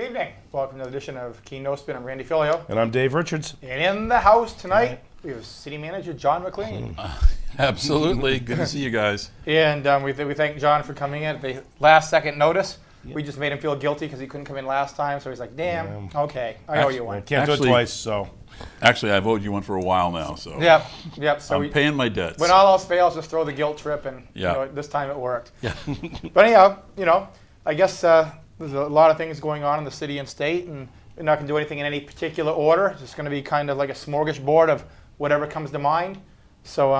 Good evening. Welcome to the edition of Keene No Spin. I'm Randy Filiault. And I'm Dave Richards. And in the house tonight, we have City Manager John MacLean. Absolutely. Good to see you guys. And we thank John for coming in at the last second notice. We just made him feel guilty because he couldn't come in last time, so he's like, damn, okay, I owe you one. Can't do it twice, so. Actually, I've owed you one for a while now, so. Yep. So I'm paying my debts. When all else fails, just throw the guilt trip, and this time it worked. Yeah. But anyhow, I guess there's a lot of things going on in the city and state, and we're not going to do anything in any particular order. It's just going to be kind of like a smorgasbord of whatever comes to mind. So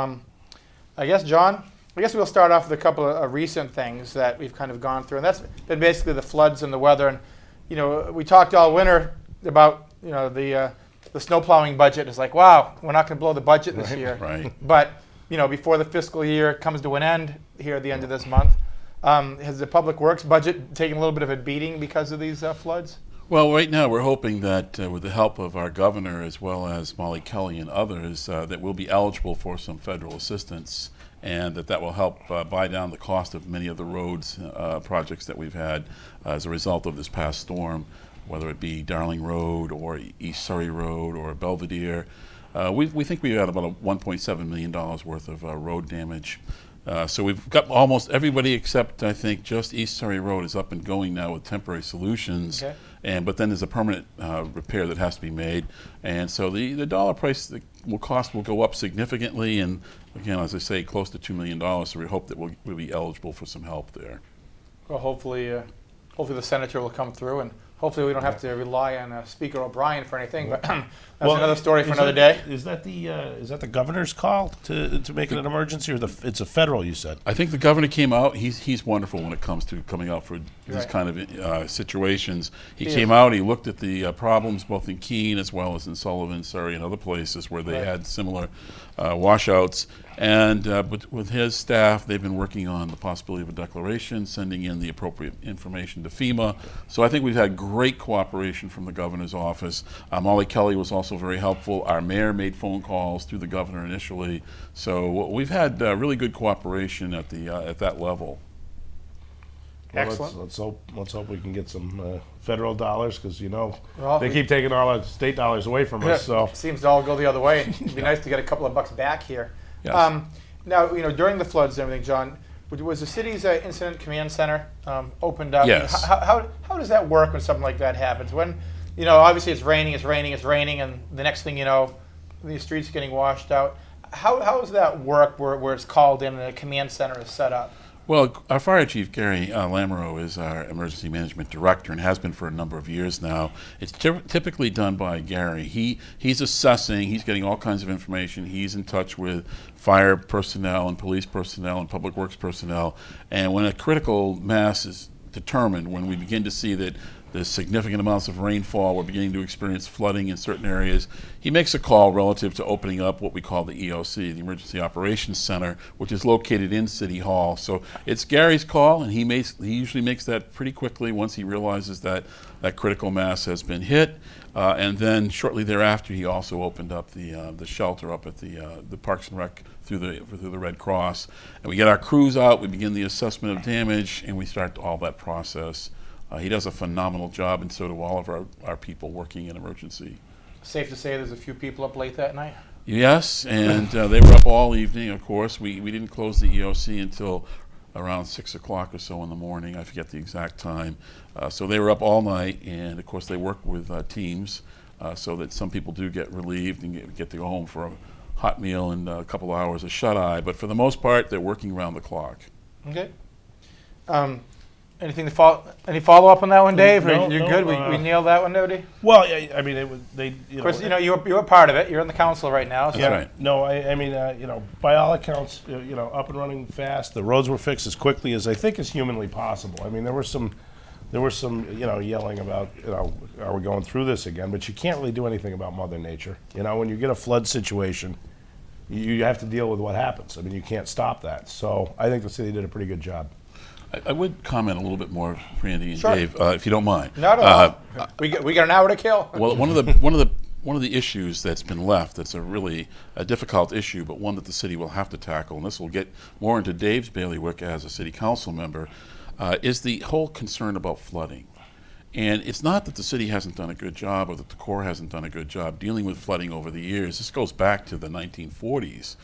I guess, John, we'll start off with a couple of recent things that we've kind of gone through, and that's been basically the floods and the weather. And we talked all winter about the snow plowing budget. It's like, wow, we're not going to blow the budget this year. Right. But before the fiscal year comes to an end here at the end of this month, has the public works budget taken a little bit of a beating because of these floods? Well, right now we're hoping that with the help of our governor as well as Molly Kelly and others, that we'll be eligible for some federal assistance, and that will help buy down the cost of many of the roads projects that we've had as a result of this past storm, whether it be Darling Road or East Surrey Road or Belvedere. We think we had about a $1.7 million worth of road damage. So we've got almost everybody except, I think, just East Surrey Road is up and going now with temporary solutions. Okay. But then there's a permanent repair that has to be made. And so the dollar price that cost will go up significantly. And again, as I say, close to $2 million. So we hope that we'll be eligible for some help there. Well, hopefully the senator will come through, and hopefully we don't have to rely on Speaker O'Brien for anything. But that's another story for another day. Is that the governor's call to make it an emergency, or it's a federal? You said. I think the governor came out. He's wonderful when it comes to coming out for these kind of situations. He came out. He looked at the problems both in Keene as well as in Sullivan, Surrey, and other places where they had similar washouts. And with his staff, they've been working on the possibility of a declaration, sending in the appropriate information to FEMA. So I think we've had great cooperation from the governor's office. Molly Kelly was also very helpful. Our mayor made phone calls through the governor initially. So we've had really good cooperation at that level. Well, Excellent. Let's hope we can get some federal dollars, because they keep taking all our state dollars away from us. So seems to all go the other way. It'd be nice to get a couple of bucks back here. Yes. Now, during the floods and everything, John, was the city's incident command center opened up? Yes. How does that work when something like that happens? When, obviously it's raining, and the next thing you know, the streets getting washed out. How does that work where it's called in and a command center is set up? Well, our fire chief, Gary Lamoureux, is our emergency management director and has been for a number of years now. It's typically done by Gary. He's assessing, he's getting all kinds of information. He's in touch with fire personnel and police personnel and public works personnel. And when a critical mass is determined, when we begin to see that there's significant amounts of rainfall, we're beginning to experience flooding in certain areas, he makes a call relative to opening up what we call the EOC, the Emergency Operations Center, which is located in City Hall. So it's Gary's call, and he usually makes that pretty quickly once he realizes that critical mass has been hit. And then shortly thereafter, he also opened up the shelter up at the Parks and Rec through the Red Cross. And we get our crews out, we begin the assessment of damage, and we start all that process. He does a phenomenal job, and so do all of our people working in emergency. Safe to say there's a few people up late that night? Yes, and they were up all evening, of course. We didn't close the EOC until around 6 o'clock or so in the morning. I forget the exact time. So they were up all night, and of course they work with teams so that some people do get relieved and get to go home for a hot meal and a couple of hours of shut-eye. But for the most part, they're working around the clock. Okay. Any follow-up on that one, Dave? No, You're good? We nailed that one, nobody? well, I mean, Of course, you were part of it. You're in the council right now. So. That's right. No, I mean, by all accounts, up and running fast. The roads were fixed as quickly as I think is humanly possible. I mean, there was some yelling about, are we going through this again? But you can't really do anything about Mother Nature. When you get a flood situation, you have to deal with what happens. I mean, you can't stop that. So I think the city did a pretty good job. I would comment a little bit more, Randy and Sure. Dave, if you don't mind. Not at all. We got an hour to kill. Well, one of the issues that's been left, that's a really difficult issue, but one that the city will have to tackle, and this will get more into Dave's bailiwick as a city council member, is the whole concern about flooding. And it's not that the city hasn't done a good job or that the Corps hasn't done a good job dealing with flooding over the years. This goes back to the 1940s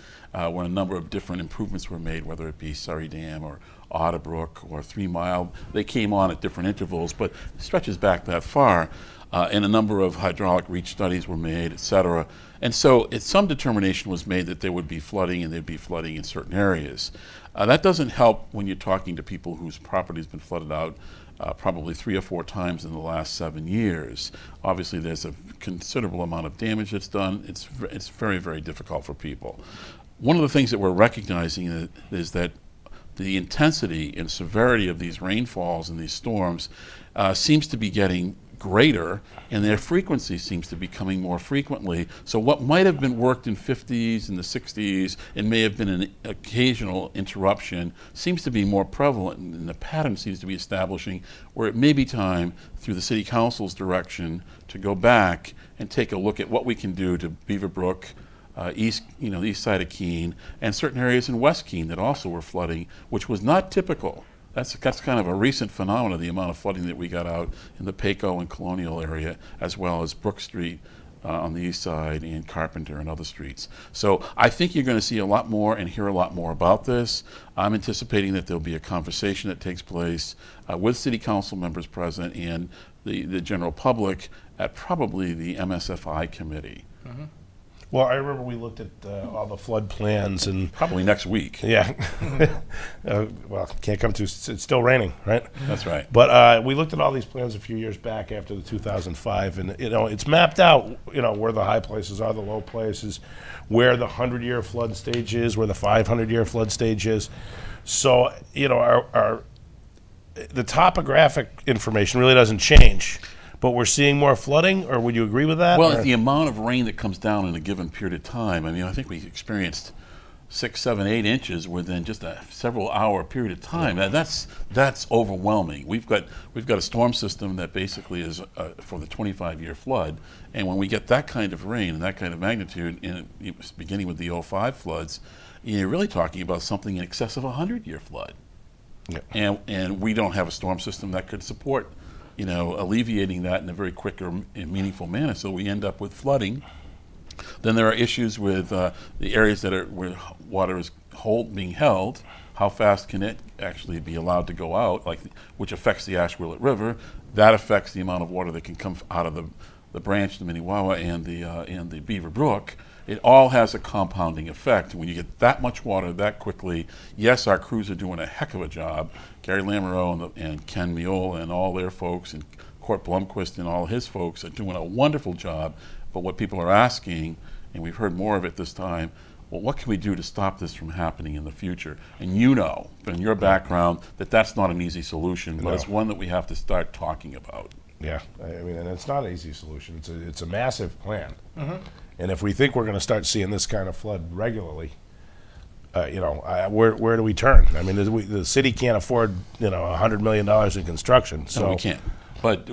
when a number of different improvements were made, whether it be Surrey Dam or Otterbrook or 3 Mile. They came on at different intervals, but it stretches back that far. And a number of hydraulic reach studies were made, et cetera. And so some determination was made that there would be flooding and there'd be flooding in certain areas. That doesn't help when you're talking to people whose property has been flooded out probably 3 or 4 times in the last 7 years. Obviously, there's a considerable amount of damage that's done. It's very, very difficult for people. One of the things that we're recognizing is that the intensity and severity of these rainfalls and these storms seems to be getting greater, and their frequency seems to be coming more frequently. So what might have been worked in 50s and the 60s and may have been an occasional interruption seems to be more prevalent, and the pattern seems to be establishing where it may be time, through the City Council's direction, to go back and take a look at what we can do to Beaverbrook, the east side of Keene, and certain areas in West Keene that also were flooding, which was not typical. That's kind of a recent phenomenon, the amount of flooding that we got out in the Paco and Colonial area, as well as Brook Street on the east side and Carpenter and other streets. So I think you're going to see a lot more and hear a lot more about this. I'm anticipating that there'll be a conversation that takes place with City Council members present and the general public at probably the MSFI committee. Mm-hmm. Well, I remember we looked at all the flood plans and Probably next week. yeah. Well, can't come to. It's still raining, right? That's right. But we looked at all these plans a few years back after the 2005, and it's mapped out. Where the high places are, the low places, where the 100-year flood stage is, where the 500-year flood stage is. So our the topographic information really doesn't change. But we're seeing more flooding, or would you agree with that? Well, the amount of rain that comes down in a given period of time, I think we experienced 6, 7, 8 inches within just a several-hour period of time. Yeah. That's overwhelming. We've got a storm system that basically is for the 25-year flood, and when we get that kind of rain and that kind of magnitude, beginning with the 05 floods, you're really talking about something in excess of a 100-year flood. Yeah. And we don't have a storm system that could support alleviating that in a very quick or meaningful manner. So we end up with flooding. Then there are issues with the areas where water is being held. How fast can it actually be allowed to go out, which affects the Ashwillet River. That affects the amount of water that can come out of the branch, the Minnewawa, and the Beaver Brook. It all has a compounding effect. When you get that much water that quickly, yes, our crews are doing a heck of a job. Gary Lamoureux and Ken Miola and all their folks, and Court Blomquist and all his folks are doing a wonderful job. But what people are asking, and we've heard more of it this time, well, what can we do to stop this from happening in the future? And from your background, that's not an easy solution, but it's one that we have to start talking about. Yeah, and it's not an easy solution. It's a massive plan. Mm-hmm. And if we think we're going to start seeing this kind of flood regularly, where do we turn? The city can't afford $100 million in construction. So no, we can't.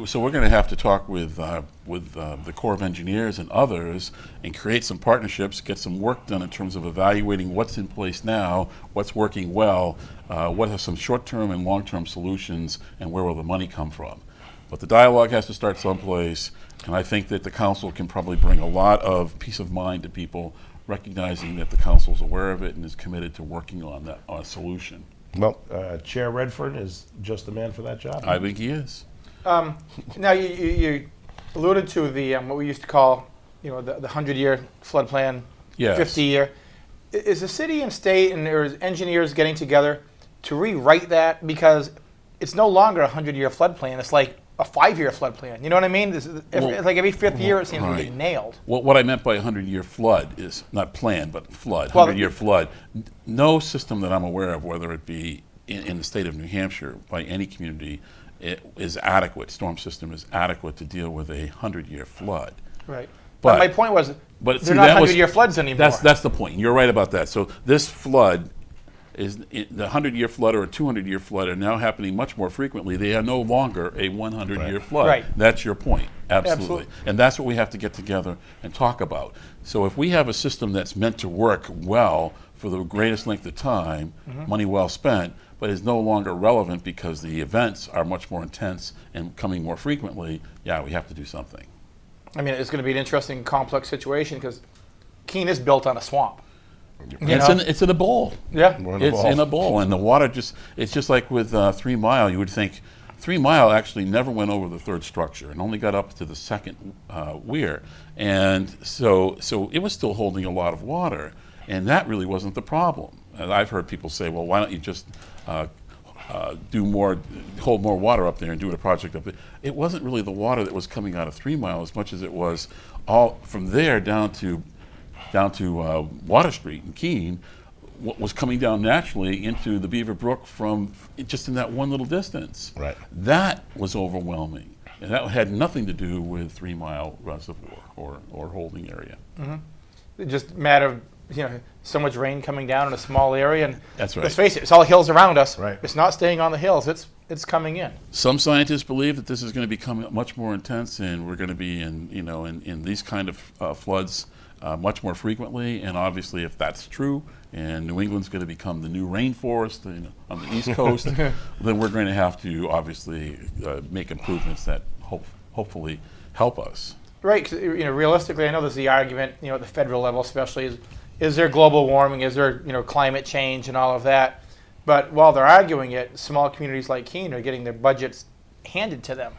So we're going to have to talk with the Corps of Engineers and others and create some partnerships, get some work done in terms of evaluating what's in place now, what's working well, what are some short-term and long-term solutions, and where will the money come from. But the dialogue has to start someplace, and I think that the council can probably bring a lot of peace of mind to people, recognizing that the council's aware of it and is committed to working on a solution. Well, Chair Redford is just the man for that job. I think he is. Now you alluded to the what we used to call the 100-year flood plan, yes. 50-year. Is the city and state and there's engineers getting together to rewrite that, because it's no longer a 100-year flood plan? It's like a 5-year flood plan. You know what I mean? It's like every 5th year it seems to get nailed. Well, what I meant by 100-year flood is not plan, but flood. 100-year flood. No system that I'm aware of, whether it be in the state of New Hampshire by any community, is adequate. Storm system is adequate to deal with a 100-year flood. Right. But my point was, they're not 100-year floods anymore. That's the point. You're right about that. So this flood is the 100-year flood or a 200-year flood are now happening much more frequently. They are no longer a 100-year flood. Right. That's your point. Absolutely. And that's what we have to get together and talk about. So if we have a system that's meant to work well for the greatest length of time, money well spent, but is no longer relevant because the events are much more intense and coming more frequently. Yeah, we have to do something. I mean, it's going to be an interesting, complex situation because Keene is built on a swamp. It's in a bowl. Yeah. It's in a bowl, and the water it's just like with 3 Mile. You would think 3 Mile actually never went over the third structure and only got up to the second weir. And so it was still holding a lot of water, and that really wasn't the problem. And I've heard people say, well, why don't you just hold more water up there and do a project up there. It wasn't really the water that was coming out of 3 Mile as much as it was all from there down to Water Street in Keene. What was coming down naturally into the Beaver Brook from just in that one little distance. Right. That was overwhelming, and that had nothing to do with 3 Mile Reservoir or holding area. It just a matter of so much rain coming down in a small area, and That's right. let's face it, it's all hills around us. Right. It's not staying on the hills. It's coming in. Some scientists believe that this is going to become much more intense, and we're going to be in these kind of floods much more frequently. And obviously, if that's true, and New England's going to become the new rainforest on the East Coast, then we're going to have to obviously make improvements that hopefully help us. Right. 'Cause, realistically, I know there's the argument, at the federal level, especially, is there global warming? Is there climate change and all of that? But while they're arguing it, small communities like Keene are getting their budgets handed to them.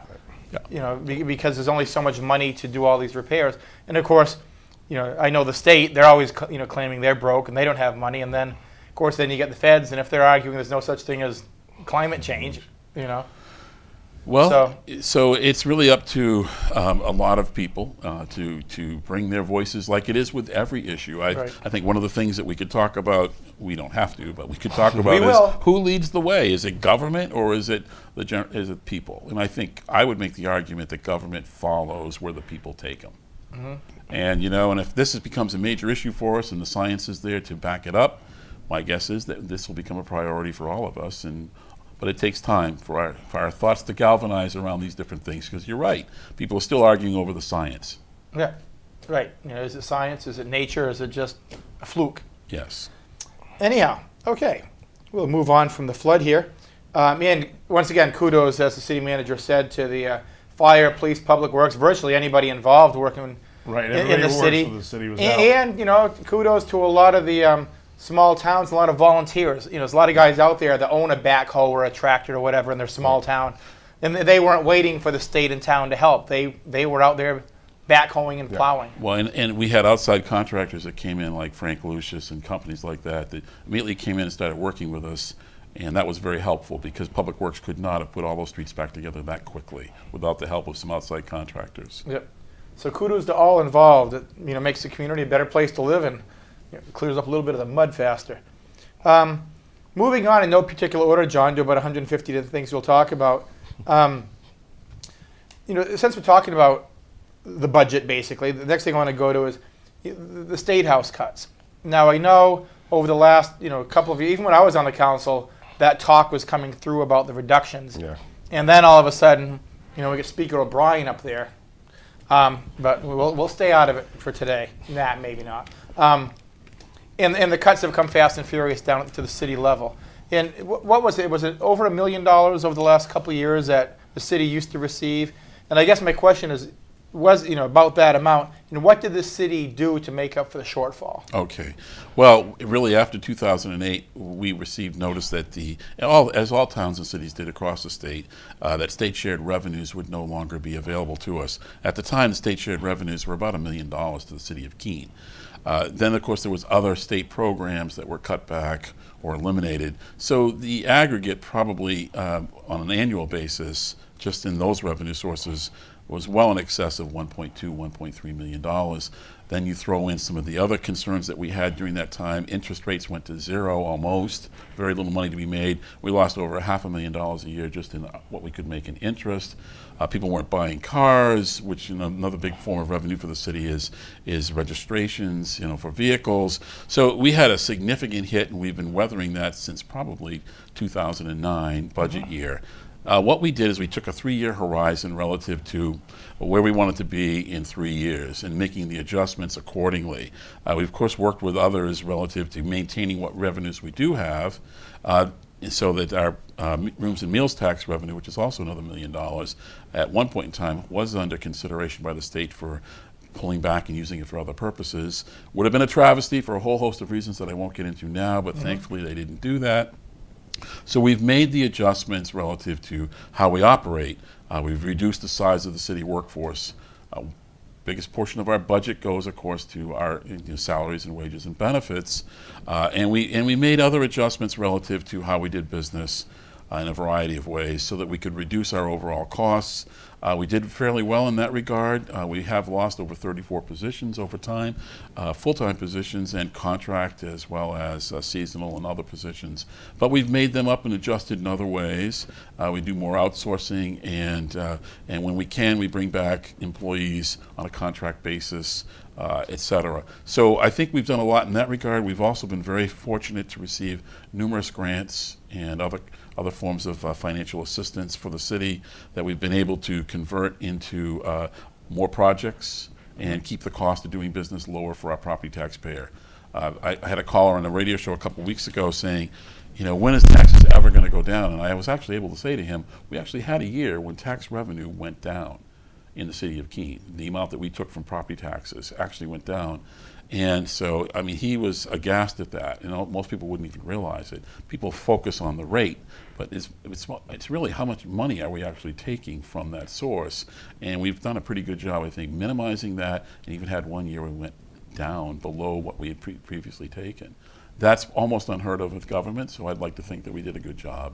Yeah. Because there's only so much money to do all these repairs. And of course, I know the state, they're always claiming they're broke and they don't have money. And then, of course, then you get the feds, and if they're arguing there's no such thing as climate change, Well, so it's really up to a lot of people to bring their voices, like it is with every issue. I think one of the things that we could talk about, we don't have to, but we could talk about is who leads the way. Is it government or is it people? And I think I would make the argument that government follows where the people take them. And and if this becomes a major issue for us and the science is there to back it up, my guess is that this will become a priority for all of us. But it takes time for our thoughts to galvanize around these different things, because you're right. People are still arguing over the science. Yeah, right. Is it science? Is it nature? Is it just a fluke? Yes. Anyhow, okay. We'll move on from the flood here. And once again, kudos, as the city manager said, to the fire, police, public works, virtually anybody involved working in the city. For the city was and kudos to a lot of the small towns, a lot of volunteers. There's a lot of guys out there that own a backhoe or a tractor or whatever in their small town, and they weren't waiting for the state and town to help. They were out there backhoeing and plowing. Well, and we had outside contractors that came in, like Frank Lucius and companies like that immediately came in and started working with us, and that was very helpful because Public Works could not have put all those streets back together that quickly without the help of some outside contractors. Yep. So kudos to all involved. It makes the community a better place to live in. Clears up a little bit of the mud faster. Moving on in no particular order, John, to about 150 different things we'll talk about. Since we're talking about the budget, basically, the next thing I want to go to is the State House cuts. Now, I know over the last couple of years, even when I was on the council, that talk was coming through about the reductions. Yeah. And then all of a sudden, we get Speaker O'Brien up there. But we'll stay out of it for today. Nah, maybe not. And the cuts have come fast and furious down to the city level. And what was it? Was it over $1 million over the last couple of years that the city used to receive? And I guess my question was about that amount. And what did the city do to make up for the shortfall? Okay. Well, really after 2008, we received notice that as all towns and cities did across the state, that state shared revenues would no longer be available to us. At the time, the state shared revenues were about $1 million to the city of Keene. Then, of course, there was other state programs that were cut back or eliminated. So the aggregate probably on an annual basis, just in those revenue sources, was well in excess of $1.2, $1.3 million. Then you throw in some of the other concerns that we had during that time. Interest rates went to zero almost, very little money to be made. We lost over $500,000 a year just in what we could make in interest. People weren't buying cars, which another big form of revenue for the city is registrations, for vehicles. So we had a significant hit, and we've been weathering that since probably 2009 budget year. What we did is we took a 3-year horizon relative to where we wanted to be in 3 years and making the adjustments accordingly. We, of course, worked with others relative to maintaining what revenues we do have, so that our rooms and meals tax revenue, which is also another $1 million, at one point in time was under consideration by the state for pulling back and using it for other purposes. Would have been a travesty for a whole host of reasons that I won't get into now, but thankfully they didn't do that. So we've made the adjustments relative to how we operate. We've reduced the size of the city workforce. Biggest portion of our budget goes, of course, to our salaries and wages and benefits, and we made other adjustments relative to how we did business in a variety of ways so that we could reduce our overall costs. We did fairly well in that regard. We have lost over 34 positions over time, full-time positions and contract, as well as seasonal and other positions. But we've made them up and adjusted in other ways. We do more outsourcing, and when we can, we bring back employees on a contract basis, et cetera. So I think we've done a lot in that regard. We've also been very fortunate to receive numerous grants and other forms of financial assistance for the city that we've been able to convert into more projects and keep the cost of doing business lower for our property taxpayer. I had a caller on a radio show a couple weeks ago saying, when is taxes ever going to go down? And I was actually able to say to him, we actually had a year when tax revenue went down in the city of Keene. The amount that we took from property taxes actually went down. And so, I mean, he was aghast at that. Most people wouldn't even realize it. People focus on the rate, but it's really how much money are we actually taking from that source. And we've done a pretty good job, I think, minimizing that, and even had one year we went down below what we had previously taken. That's almost unheard of with government, so I'd like to think that we did a good job.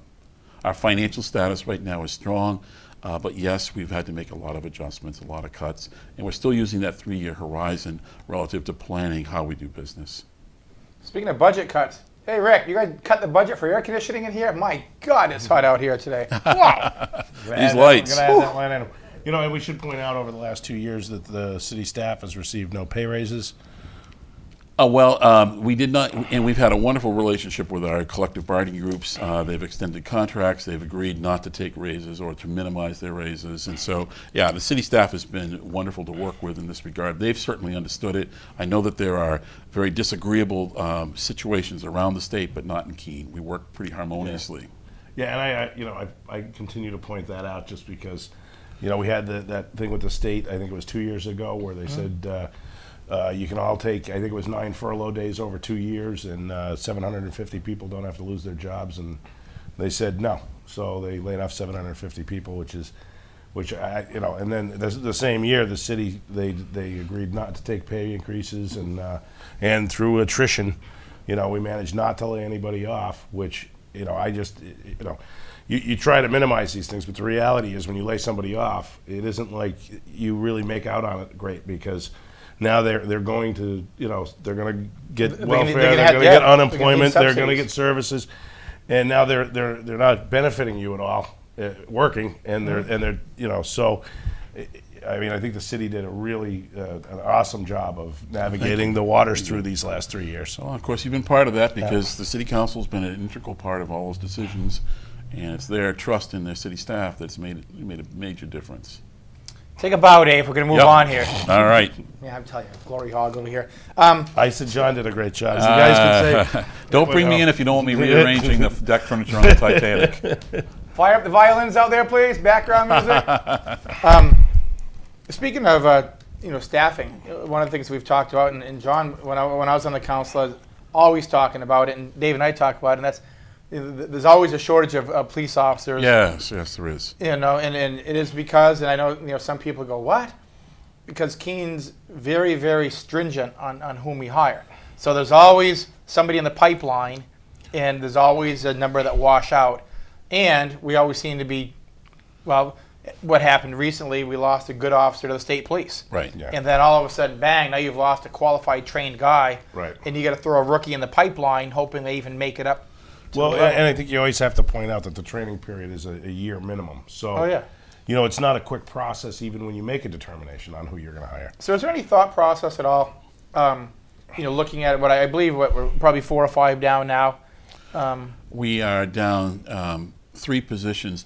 Our financial status right now is strong. But yes, we've had to make a lot of adjustments, a lot of cuts, and we're still using that 3-year horizon relative to planning how we do business. Speaking of budget cuts, hey Rick, you guys cut the budget for air conditioning in here? My God, it's hot out here today. Wow. These lights. I'm gonna add that line item. And we should point out over the last 2 years that the city staff has received no pay raises. We did not, and we've had a wonderful relationship with our collective bargaining groups. They've extended contracts. They've agreed not to take raises or to minimize their raises. And so, yeah, the city staff has been wonderful to work with in this regard. They've certainly understood it. I know that there are very disagreeable situations around the state, but not in Keene. We work pretty harmoniously. Yeah, and I continue to point that out just because, we had that thing with the state, I think it was 2 years ago, where they said, you can all take, I think it was 9 furlough days over 2 years, and 750 people don't have to lose their jobs. And they said no, so they laid off 750 people, and then the same year the city they agreed not to take pay increases, and through attrition, we managed not to lay anybody off, which you try to minimize these things, but the reality is when you lay somebody off, it isn't like you really make out on it great, because now they're going to, they're going to get welfare, they're going to get unemployment, they're going to get services, and now they're not benefiting you at all, working, and they're so. I mean, I think the city did a really an awesome job of navigating the waters through these last 3 years. Well, of course, you've been part of that because the city council's been an integral part of all those decisions, and it's their trust in their city staff that's made a major difference. Take a bow, Dave. We're going to move on here. All right. Yeah, I'm telling you, glory hog over here. I said John did a great job. As you guys can say. Don't bring me in if you don't want me rearranging the deck furniture on the Titanic. Fire up the violins out there, please. Background music. Speaking of staffing, one of the things we've talked about, and John, when I was on the council, I was always talking about it, and Dave and I talk about it, and that's there's always a shortage of police officers. Yes, there is. And it is because, and I know some people go, what? Because Keene's very, very stringent on whom we hire. So there's always somebody in the pipeline, and there's always a number that wash out. And we always seem to be, well, what happened recently, we lost a good officer to the state police. Right. Yeah. And then all of a sudden, bang, now you've lost a qualified, trained guy. Right. And you got to throw a rookie in the pipeline, hoping they even make it up. Well, and I think you always have to point out that the training period is a year minimum. So, it's not a quick process even when you make a determination on who you're going to hire. So is there any thought process at all, looking at what I believe we're probably 4 or 5 down now? We are down three positions.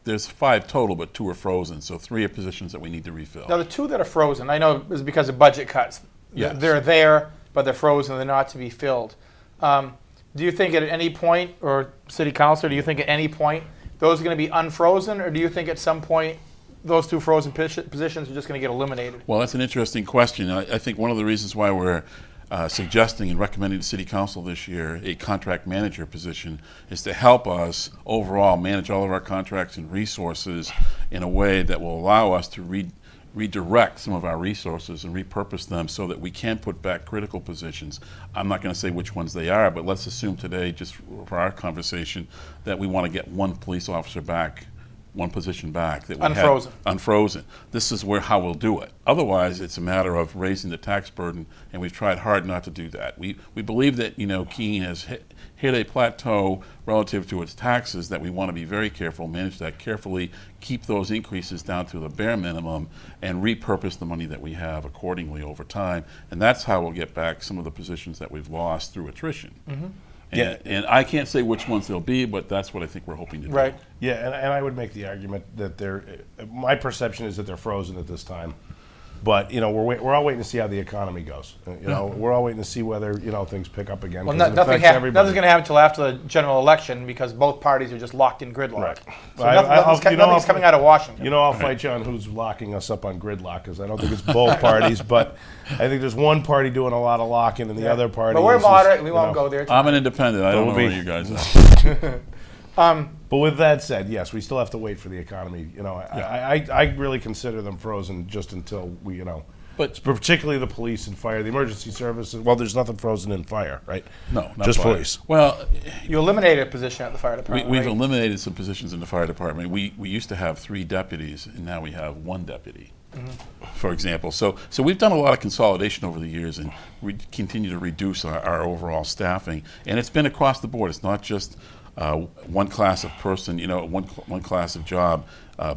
There's 5 total, but 2 are frozen. So 3 are positions that we need to refill. Now, the 2 that are frozen, I know is because of budget cuts. Yes. They're there, but they're frozen. They're not to be filled. Do you think at any point, or city councilor, do you think at any point those are going to be unfrozen, or do you think at some point those 2 frozen positions are just going to get eliminated? Well, that's an interesting question. I think one of the reasons why we're suggesting and recommending to City Council this year a contract manager position is to help us overall manage all of our contracts and resources in a way that will allow us to redirect some of our resources and repurpose them so that we can put back critical positions. I'm not going to say which ones they are, but let's assume today, just for our conversation, that we want to get 1 police officer back, 1 position back. That we unfrozen. Unfrozen. This is how we'll do it. Otherwise, it's a matter of raising the tax burden, and we've tried hard not to do that. We believe that Keene has hit a plateau relative to its taxes that we want to be very careful, manage that carefully, keep those increases down to the bare minimum, and repurpose the money that we have accordingly over time. And that's how we'll get back some of the positions that we've lost through attrition. Mm-hmm. And I can't say which ones they'll be, but that's what I think we're hoping to do. Right. Yeah, and I would make the argument that my perception is that they're frozen at this time. But, we're all waiting to see how the economy goes. We're all waiting to see whether, things pick up again. Well, 'cause it nothing's affects everybody. going to happen until after the general election because both parties are just locked in gridlock. Right. So nothing's coming out of Washington. I'll fight you on who's locking us up on gridlock, because I don't think it's both parties, but I think there's one party doing a lot of locking and the other party But we're is moderate, and we won't go there. I'm an independent. I don't know where you guys are. But with that said, yes, we still have to wait for the economy. I really consider them frozen just until we, But particularly the police and fire, the emergency services. Well, there's nothing frozen in fire, right? No, not just fire. police. Well, You eliminated a position at the fire department. we've right? eliminated some positions in the fire department. We used to have 3 deputies, and now we have 1 deputy, for example. So we've done a lot of consolidation over the years, and we continue to reduce our overall staffing. And it's been across the board. It's not just one class of person, one class of job.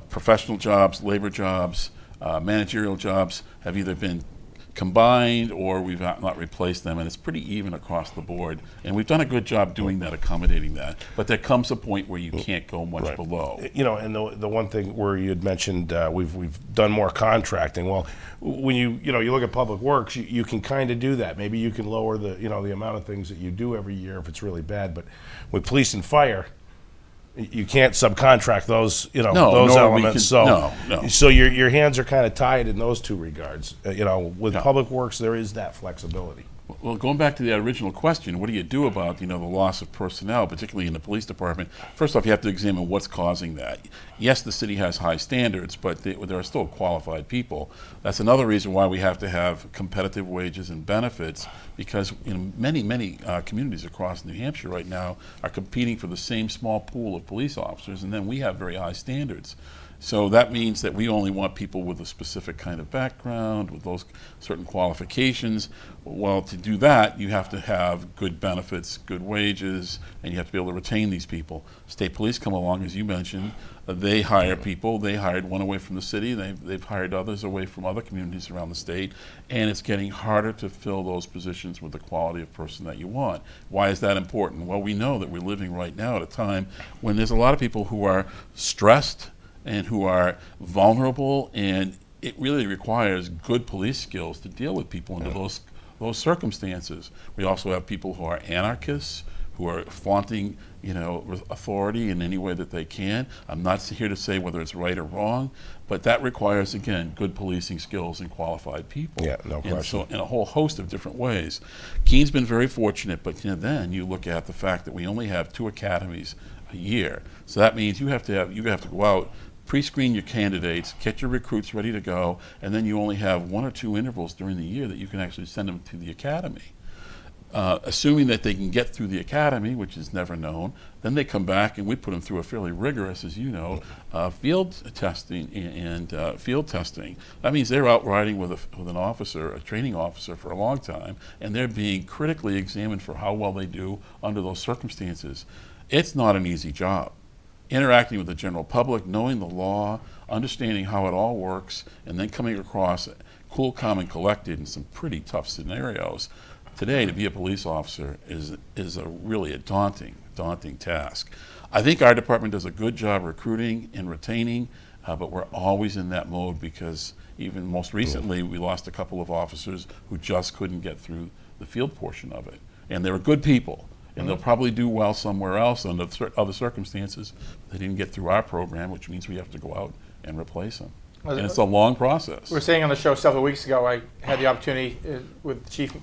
Professional jobs, labor jobs, managerial jobs have either been combined or we've not replaced them, and it's pretty even across the board. And we've done a good job doing that, accommodating that. But there comes a point where you can't go much below. And the one thing where you had mentioned we've done more contracting. Well, when you look at public works, you can kind of do that. Maybe you can lower the the amount of things that you do every year if it's really bad. But with police and fire, you can't subcontract those, those elements. So your hands are kind of tied in those 2 regards. With public works, there is that flexibility. Well, going back to the original question, what do you do about the loss of personnel, particularly in the police department? First off, you have to examine what's causing that. Yes, the city has high standards, but there are still qualified people. That's another reason why we have to have competitive wages and benefits, because many communities across New Hampshire right now are competing for the same small pool of police officers, and then we have very high standards. So that means that we only want people with a specific kind of background, with those certain qualifications. Well, to do that, you have to have good benefits, good wages, and you have to be able to retain these people. State police come along, as you mentioned. They hire people. They hired one away from the city. They've hired others away from other communities around the state. And it's getting harder to fill those positions with the quality of person that you want. Why is that important? Well, we know that we're living right now at a time when there's a lot of people who are stressed and who are vulnerable, and it really requires good police skills to deal with people under those circumstances. We also have people who are anarchists, who are flaunting, authority in any way that they can. I'm not here to say whether it's right or wrong, but that requires, again, good policing skills and qualified people. Yeah, no question. And so in a whole host of different ways. Keene's been very fortunate, but then you look at the fact that we only have 2 academies a year. So that means you have to go out, pre-screen your candidates, get your recruits ready to go, and then you only have 1 or 2 intervals during the year that you can actually send them to the academy. Assuming that they can get through the academy, which is never known, then they come back and we put them through a fairly rigorous, as you know, field testing and field testing. That means they're out riding with an officer, a training officer, for a long time, and they're being critically examined for how well they do under those circumstances. It's not an easy job. Interacting with the general public, knowing the law, understanding how it all works, and then coming across cool, calm, and collected in some pretty tough scenarios. Today, to be a police officer is really a daunting task. I think our department does a good job recruiting and retaining, but we're always in that mode because even most recently we lost a couple of officers who just couldn't get through the field portion of it. And they were good people, and they'll probably do well somewhere else under other circumstances. They didn't get through our program, which means we have to go out and replace them. And it's a long process. We were saying on the show several weeks ago, I had the opportunity, with Chief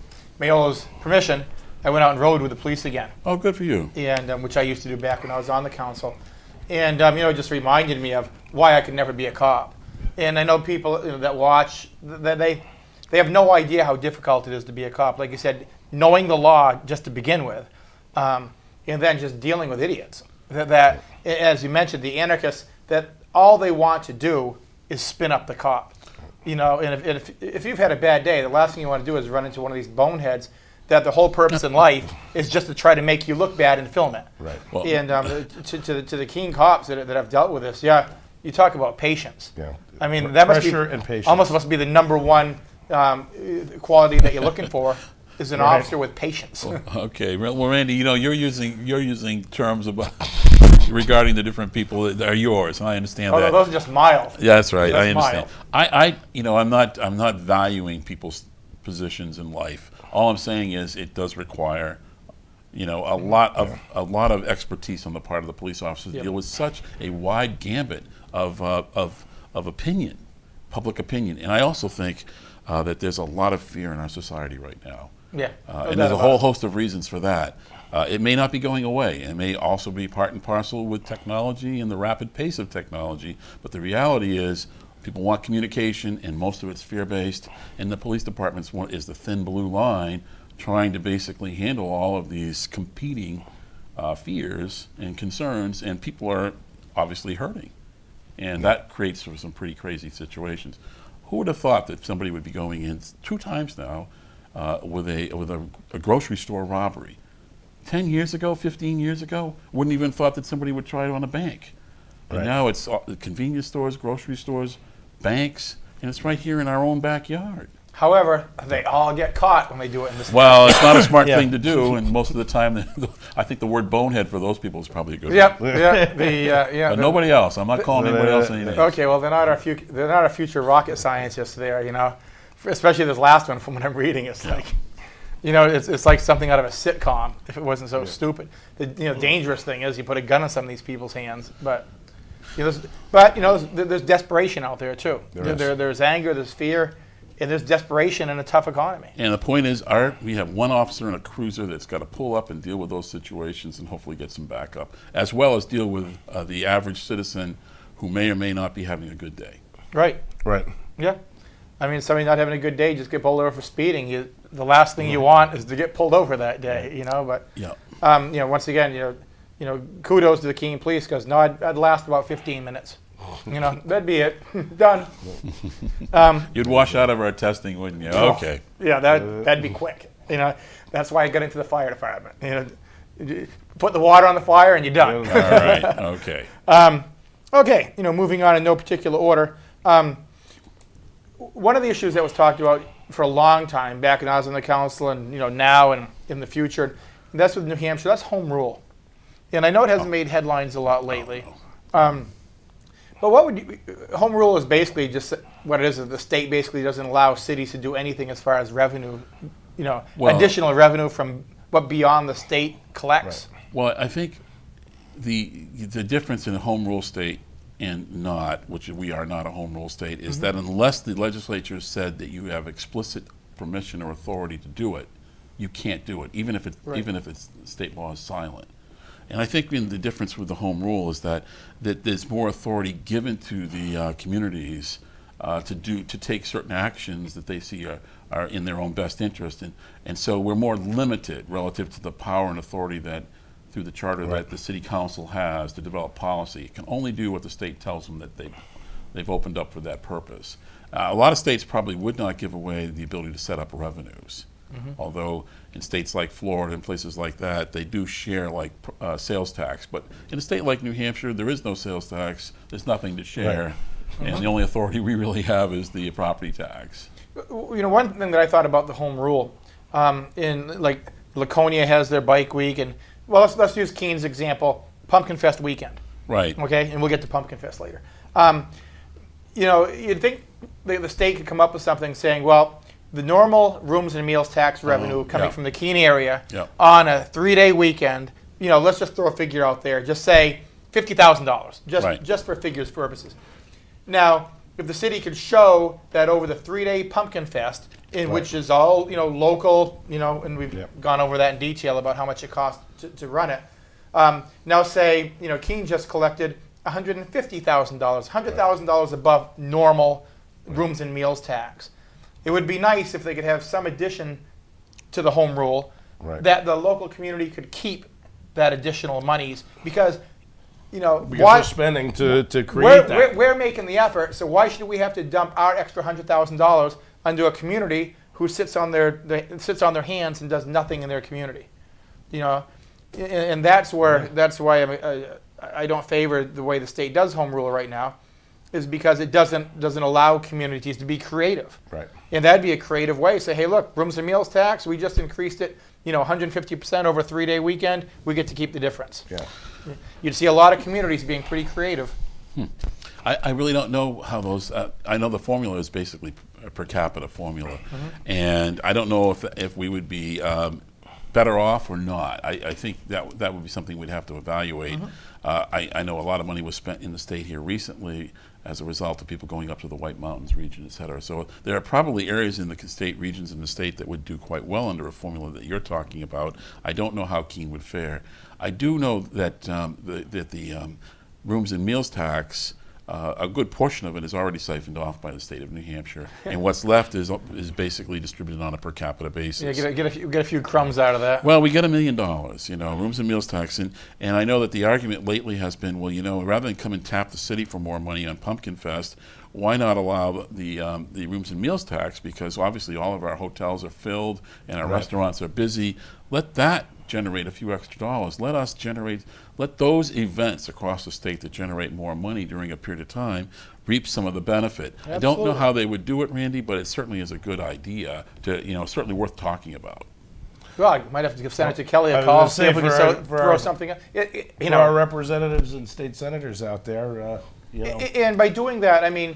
Mayola's permission, I went out and rode with the police again. Oh, good for you. And which I used to do back when I was on the council. And it just reminded me of why I could never be a cop. And I know people that watch, that they have no idea how difficult it is to be a cop. Like you said, knowing the law just to begin with, and then just dealing with idiots. That, as you mentioned, the anarchists, that all they want to do is spin up the cop. And if you've had a bad day, the last thing you want to do is run into one of these boneheads that the whole purpose in life is just to try to make you look bad and film it. Right. Well, And to the Keene cops that have dealt with this, yeah, you talk about patience. Yeah. I mean, that must be Pressure and patience. almost must be the number one quality that you're looking for is an Right. officer with patience. okay, well, Randy, you're using terms about regarding the different people that are yours. I understand Although that. those are just mild. Yeah, that's right. I That's understand. I'm not valuing people's positions in life. All I'm saying is it does require, a lot of expertise on the part of the police officers to deal with such a wide gambit of opinion, public opinion. And I also think that there's a lot of fear in our society right now. Yeah. And there's a whole host of reasons for that. It may not be going away. It may also be part and parcel with technology and the rapid pace of technology. But the reality is people want communication, and most of it's fear-based. And the police department's one is the thin blue line trying to basically handle all of these competing fears and concerns. And people are obviously hurting. And that creates some pretty crazy situations. Who would have thought that somebody would be going in 2 times now with a grocery store robbery? 10 years ago, 15 years ago, wouldn't even thought that somebody would try it on a bank. And Right. now it's convenience stores, grocery stores, banks, and it's right here in our own backyard. However, they all get caught when they do it in this. Well, it's not a smart Yeah. thing to do, and most of the time, I think the word bonehead for those people is probably a good Yep. one. Yeah. But nobody else. I'm not calling anybody else anything. Okay, well, they're not our future rocket scientists there, especially this last one from what I'm reading. It's like, it's like something out of a sitcom if it wasn't so stupid. The dangerous thing is you put a gun in some of these people's hands, but there's desperation out there too. There's anger, there's fear, and there's desperation in a tough economy. And the point is, we have one officer in a cruiser that's got to pull up and deal with those situations and hopefully get some backup, as well as deal with the average citizen who may or may not be having a good day. Right. Right. Yeah. I mean, somebody not having a good day, just get pulled over for speeding. The last thing you want is to get pulled over that day, But Yeah. once again, kudos to the Keene police because I'd last about 15 minutes. That'd be it. Done. You'd wash out of our testing, wouldn't you? Okay. Yeah, that'd be quick. That's why I got into the fire department. Put the water on the fire and you're done. All right. Okay. Okay, moving on in no particular order. One of the issues that was talked about for a long time back when I was on the council and now and in the future, and that's with New Hampshire, that's home rule. And I know it hasn't made headlines a lot lately. But home rule is basically just what it is. The state basically doesn't allow cities to do anything as far as revenue, additional revenue from what beyond the state collects. Right. Well, I think the difference in a home rule state and not, which we are not a home rule state, is that unless the legislature said that you have explicit permission or authority to do it, you can't do it, even if it's state law is silent. And I think the difference with the home rule is that there's more authority given to the communities to take certain actions that they see are in their own best interest, and so we're more limited relative to the power and authority that through the charter that the city council has to develop policy. It can only do what the state tells them that they've opened up for that purpose. A lot of states probably would not give away the ability to set up revenues. Although in states like Florida and places like that, they do share sales tax. But in a state like New Hampshire, there is no sales tax. There's nothing to share. And the only authority we really have is the property tax. One thing that I thought about the home rule, in Laconia has their bike week, and let's use Keene's example. Pumpkin Fest weekend. Right. Okay, and we'll get to Pumpkin Fest later. You'd think the state could come up with something saying, well, the normal rooms and meals tax revenue coming from the Keene area on a 3-day weekend, let's just throw a figure out there. Just say $50,000, just for figures purposes. Now, if the city could show that over the 3-day Pumpkin Fest, which is all local, and we've gone over that in detail about how much it costs to run it. Now say Keene just collected $150,000, $100,000 above normal rooms and meals tax. It would be nice if they could have some addition to the home rule that the local community could keep that additional monies because we're spending to create that. We're making the effort, so why should we have to dump our extra $100,000 onto a community who sits on their hands and does nothing in their community? And that's why I don't favor the way the state does home rule right now, is because it doesn't allow communities to be creative. Right. And that'd be a creative way. Say, hey, look, rooms and meals tax, we just increased it, 150% over a 3-day weekend. We get to keep the difference. Yeah. You'd see a lot of communities being pretty creative. I really don't know how those. I know the formula is basically a per capita formula, and I don't know if we would be better off or not. I think that would be something we'd have to evaluate. I know a lot of money was spent in the state here recently as a result of people going up to the White Mountains region, et cetera. So there are probably areas in the state regions in the state that would do quite well under a formula that you're talking about. I don't know how Keene would fare. I do know that the rooms and meals tax, a good portion of it is already siphoned off by the state of New Hampshire, and what's left is basically distributed on a per capita basis. Yeah, get a few crumbs out of that. Well, we get $1 million, rooms and meals tax, and I know that the argument lately has been, well, rather than come and tap the city for more money on Pumpkin Fest, why not allow the rooms and meals tax? Because obviously all of our hotels are filled and our restaurants are busy. Let that generate a few extra dollars. Let those events across the state that generate more money during a period of time reap some of the benefit. Absolutely. I don't know how they would do it, Randy, but it certainly is a good idea to, certainly worth talking about. Well, I might have to give Senator Kelly a call, see if we can throw something. For our representatives and state senators out there, And by doing that, I mean,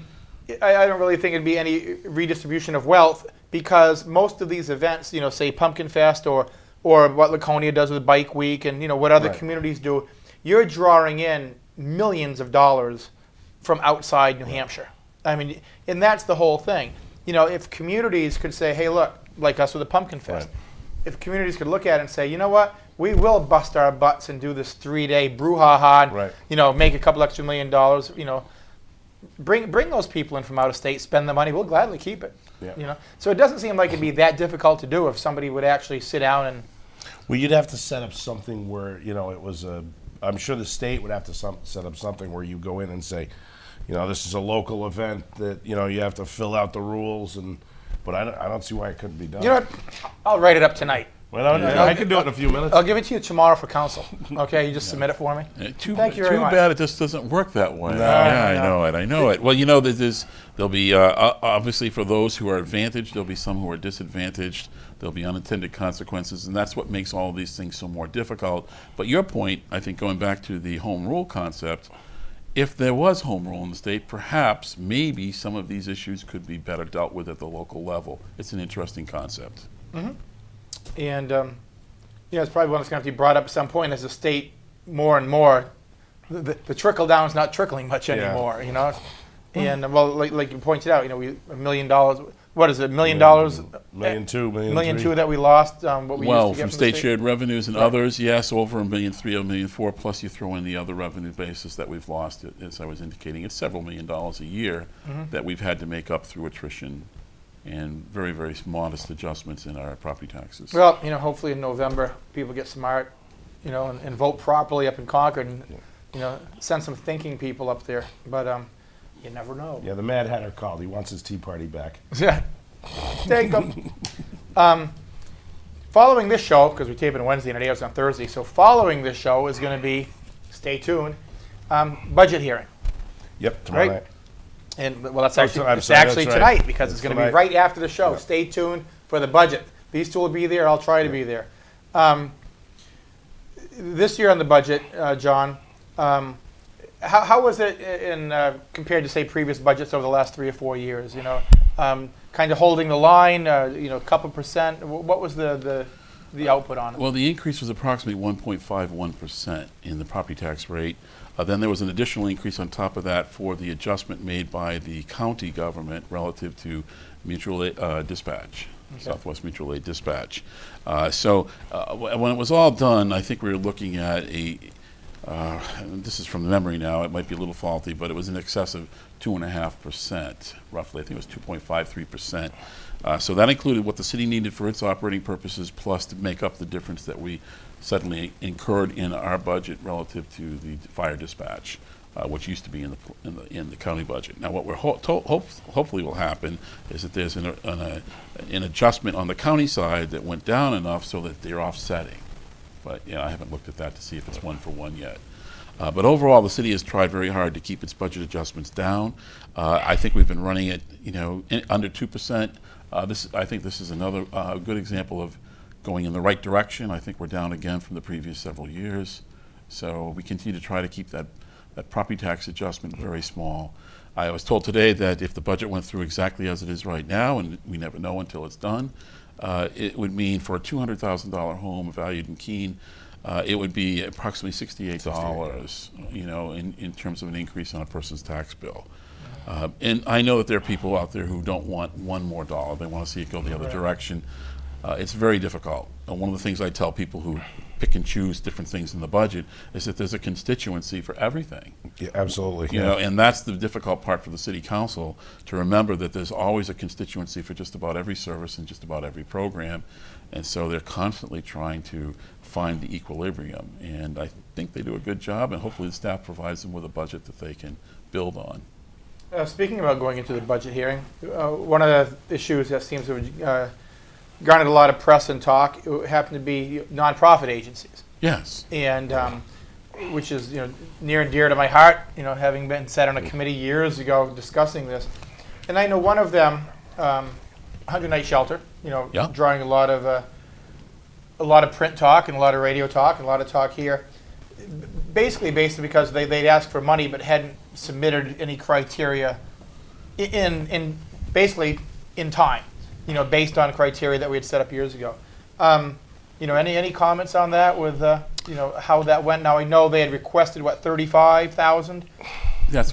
I don't really think it'd be any redistribution of wealth because most of these events, say Pumpkin Fest or what Laconia does with Bike Week and what other communities do, you're drawing in millions of dollars from outside New Hampshire. I mean, and that's the whole thing. If communities could say, hey, look, like us with the Pumpkin Fest, if communities could look at it and say, you know what, we will bust our butts and do this 3-day brouhaha, make a couple extra $1 million, bring those people in from out of state, spend the money, we'll gladly keep it. Yeah. So it doesn't seem like it'd be that difficult to do if somebody would actually sit down and. Well, you'd have to set up something where it was I'm sure the state would have to set up something where you go in and say, this is a local event that you have to fill out the rules but I don't see why it couldn't be done. You know what? I'll write it up tonight. Well, I can do it in a few minutes. I'll give it to you tomorrow for council. Okay, you just submit it for me. Thank you very much. Too bad it just doesn't work that way. I know it. Well, there'll be obviously for those who are advantaged, there'll be some who are disadvantaged. There'll be unintended consequences, and that's what makes all of these things so more difficult. But your point, I think, going back to the home rule concept, if there was home rule in the state, perhaps, maybe some of these issues could be better dealt with at the local level. It's an interesting concept. Mm-hmm. And it's probably one that's going to have to be brought up at some point as the state more and more. The trickle down is not trickling much anymore, And well, like you pointed out, we $1 million. What is it? $1 million? $1.2 million that we lost. What we used to get from state shared revenues and others, yes, over $1.3 million, $1.4 million. Plus, you throw in the other revenue basis that we've lost. As I was indicating, it's several $1 million a year that we've had to make up through attrition and very, very modest adjustments in our property taxes. Well, hopefully in November people get smart, and vote properly up in Concord, and send some thinking people up there. But you never know. Yeah, the Mad Hatter called. He wants his tea party back. Yeah, take them. Following this show, because we tape it on Wednesday and it airs on Thursday, so following this show is going to be, stay tuned, budget hearing. Yep, tomorrow night. And well, that's actually tonight because it's going to be right after the show. Yeah. Stay tuned for the budget. These two will be there. I'll try to be there. This year on the budget, John, How was it compared to, say, previous budgets over the last 3 or 4 years? Kind of holding the line, a couple percent. What was the output on it? Well, the increase was approximately 1.51% in the property tax rate. Then there was an additional increase on top of that for the adjustment made by the county government relative to mutual aid, dispatch, okay. Southwest Mutual Aid Dispatch. When it was all done, I think we were looking at this is from memory now, it might be a little faulty, but it was in excess of 2.5%, roughly. I think it was 2.53%. So that included what the city needed for its operating purposes, plus to make up the difference that we suddenly incurred in our budget relative to the fire dispatch, which used to be in the county budget. Now, what we're hopefully will happen is that there's an adjustment on the county side that went down enough so that they're offsetting. But I haven't looked at that to see if it's one for one yet. But overall, the city has tried very hard to keep its budget adjustments down. I think we've been running it, under 2%. I think this is another good example of going in the right direction. I think we're down again from the previous several years. So we continue to try to keep that property tax adjustment very small. I was told today that if the budget went through exactly as it is right now, and we never know until it's done, it would mean for a $200,000 home valued in Keene, it would be approximately $68, in terms of an increase on a person's tax bill. And I know that there are people out there who don't want one more dollar. They want to see it go the other direction. It's very difficult. And one of the things I tell people who pick and choose different things in the budget is that there's a constituency for everything. Yeah, absolutely. And that's the difficult part for the city council, to remember that there's always a constituency for just about every service and just about every program. And so they're constantly trying to find the equilibrium. And I think they do a good job, and hopefully the staff provides them with a budget that they can build on. Speaking about going into the budget hearing, one of the issues that seems to have garnered a lot of press and talk happened to be nonprofit agencies. Yes. And which is near and dear to my heart, having been sat on a committee years ago discussing this. And I know one of them, 100 Night Shelter, Yeah. drawing a lot of print talk and a lot of radio talk and a lot of talk here. Basically because they'd asked for money but hadn't submitted any criteria in time, based on criteria that we had set up years ago. Any comments on that with how that went? Now I know they had requested $35,000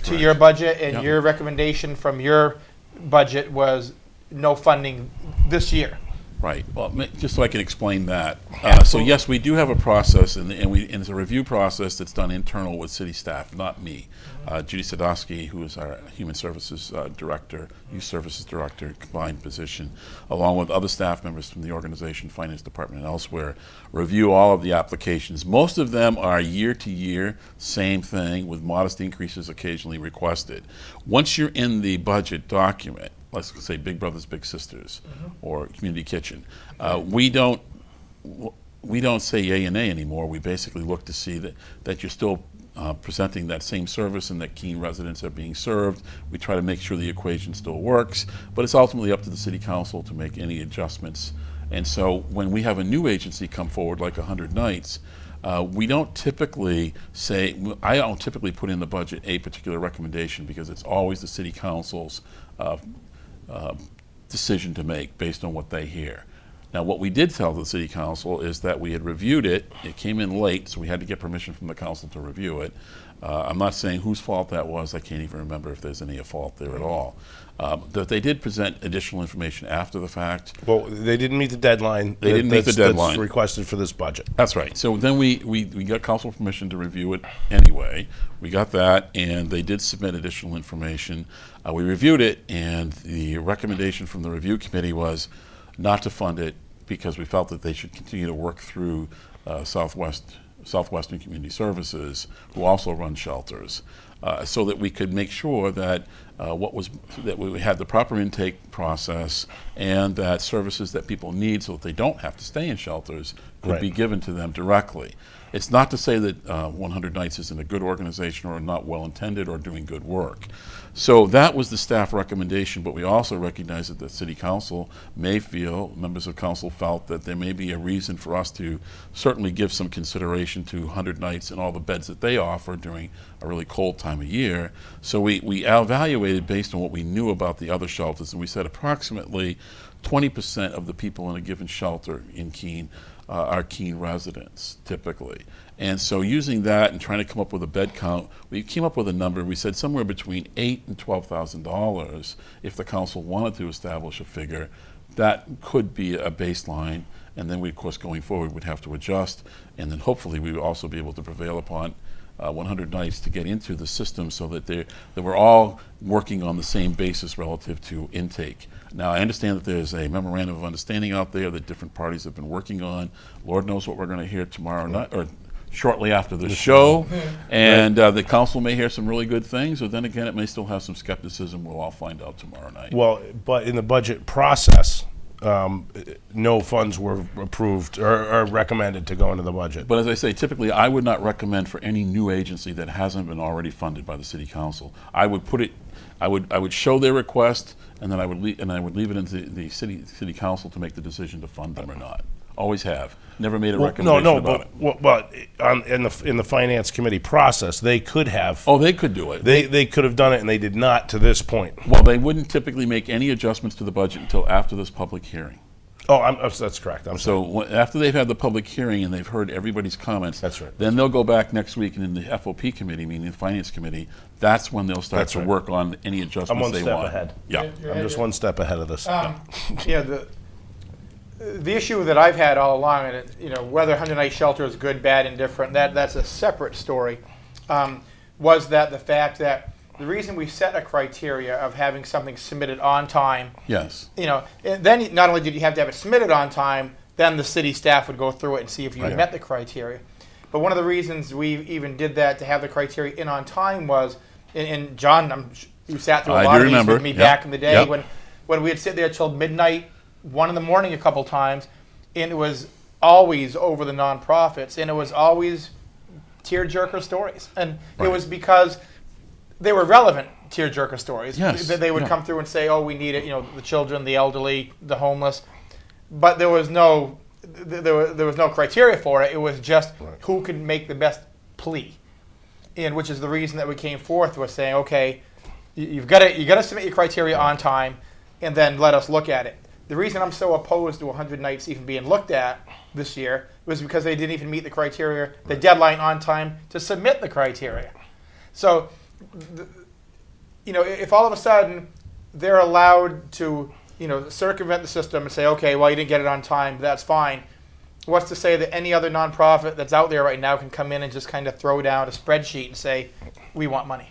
to your budget, and Yep. your recommendation from your budget was no funding this year. Right. Well, just so I can explain that. So yes, we do have a process, and it's a review process that's done internal with city staff, not me. Judy Sadowski, who is our Human Services Director, Youth Services Director, combined position, along with other staff members from the organization, Finance Department, and elsewhere, review all of the applications. Most of them are year to year, same thing, with modest increases occasionally requested. Once you're in the budget document, let's say Big Brothers Big Sisters, or Community Kitchen, we don't say yay and nay anymore. We basically look to see that you're still presenting that same service and that Keene residents are being served. We try to make sure the equation still works, but it's ultimately up to the city council to make any adjustments. And so when we have a new agency come forward, like 100 Nights, we don't typically I don't typically put in the budget a particular recommendation, because it's always the city council's decision to make based on what they hear. Now, what we did tell the city council is that we had reviewed it. It came in late, so we had to get permission from the council to review it. I'm not saying whose fault that was. I can't even remember if there's any fault there at all. That they did present additional information after the fact. Well, they didn't meet the deadline. They didn't meet the deadline. That's requested for this budget. That's right. So then we got council permission to review it anyway. We got that, and they did submit additional information. We reviewed it, and the recommendation from the review committee was not to fund it, because we felt that they should continue to work through Southwestern Community Services, who also run shelters, so that we could make sure that that we had the proper intake process, and that services that people need so that they don't have to stay in shelters could be given to them directly. It's not to say that 100 Nights isn't a good organization or not well intended or doing good work. So that was the staff recommendation, but we also recognize that the city council may feel, members of council felt, that there may be a reason for us to certainly give some consideration to 100 Nights and all the beds that they offer during a really cold time of year. So we evaluated based on what we knew about the other shelters, and we said approximately 20% of the people in a given shelter in Keene are Keene residents, typically. And so using that and trying to come up with a bed count, we came up with a number. We said somewhere between $8,000 and $12,000 if the council wanted to establish a figure. That could be a baseline, and then we, of course, going forward, would have to adjust, and then hopefully we would also be able to prevail upon 100 Nights to get into the system so that we're all working on the same basis relative to intake. Now, I understand that there's a memorandum of understanding out there that different parties have been working on. Lord knows what we're going to hear tomorrow night, or shortly after the show, and the council may hear some really good things, or then again, it may still have some skepticism. We'll all find out tomorrow night. Well, but in the budget process, no funds were approved or recommended to go into the budget. But as I say, typically, I would not recommend for any new agency that hasn't been already funded by the city council. I would put it, I would show their request, and then I would leave it into the city council to make the decision to fund them or not. Always have. Never made a recommendation about it. But in the finance committee process, they could have. Oh, they could do it. They could have done it, and they did not to this point. Well, they wouldn't typically make any adjustments to the budget until after this public hearing. Oh, that's correct. So after they've had the public hearing and they've heard everybody's comments, that's right. Then they'll go back next week, and in the FOP committee, meaning the finance committee, that's when they'll start to work on any adjustments they want. I'm one step ahead. Yeah, I'm just one step ahead of this. The issue that I've had all along, and whether 100 Night Shelter is good, bad, indifferent, that's a separate story, was that the fact that the reason we set a criteria of having something submitted on time. Yes. Then not only did you have to have it submitted on time, then the city staff would go through it and see if you met the criteria. But one of the reasons we even did that to have the criteria in on time was, and John, you sat through a lot of these with me back in the day when we'd sit there till midnight, 1 in the morning a couple times, and it was always over the nonprofits, and it was always tearjerker stories. And it was because they were relevant tearjerker stories. Yes. They would come through and say, oh, we need it, the children, the elderly, the homeless. But there was no criteria for it. It was just who could make the best plea. And which is the reason that we came forth with saying, okay, you got to submit your criteria on time, and then let us look at it. The reason I'm so opposed to 100 Nights even being looked at this year was because they didn't even meet the criteria, the deadline on time to submit the criteria. So, if all of a sudden they're allowed to, circumvent the system and say, okay, well, you didn't get it on time, that's fine. What's to say that any other nonprofit that's out there right now can come in and just kind of throw down a spreadsheet and say, we want money?